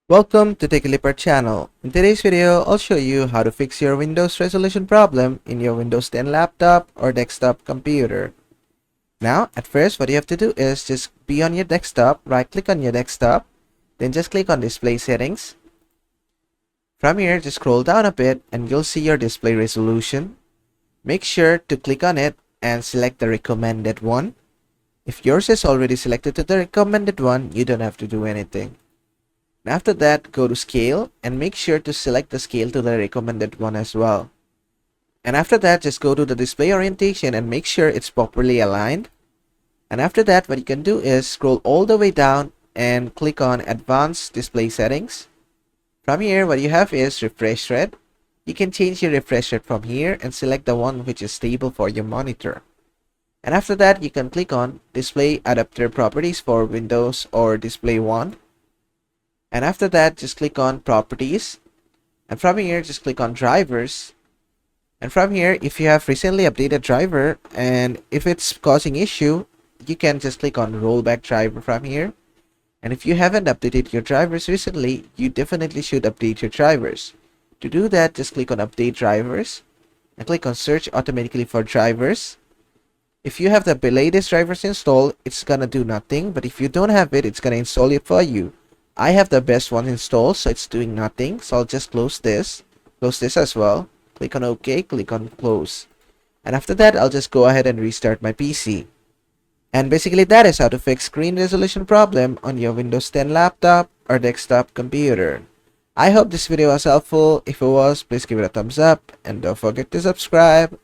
Welcome to TechLeaper channel. In today's video, I'll show you how to fix your Windows resolution problem in your Windows 10 laptop or desktop computer. Now, at first, what you have to do is just be on your desktop, right-click on your desktop, then just click on Display Settings. From here, just scroll down a bit and you'll see your display resolution. Make sure to click on it and select the recommended one. If yours is already selected to the recommended one, you don't have to do anything. After that, go to scale and make sure to select the scale to the recommended one as well. And after that, just go to the display orientation and make sure it's properly aligned. And after that, what you can do is scroll all the way down and click on advanced display settings. From here, what you have is refresh rate. You can change your refresh rate from here and select the one which is stable for your monitor. And after that, you can click on display adapter properties for Windows or display one. And after that, just click on properties, and from here just click on drivers. And from here, if you have recently updated driver and if it's causing issue, you can just click on rollback driver from here. And if you haven't updated your drivers recently, you definitely should update your drivers. To do that, just click on update drivers and click on search automatically for drivers. If you have the latest drivers installed, it's gonna do nothing, but if you don't have it, it's gonna install it for you. I have the best one installed, so it's doing nothing. So I'll just close this as well. Click on OK, click on close. And after that, I'll just go ahead and restart my PC. And basically that is how to fix screen resolution problem on your Windows 10 laptop or desktop computer. I hope this video was helpful. If it was, please give it a thumbs up and don't forget to subscribe.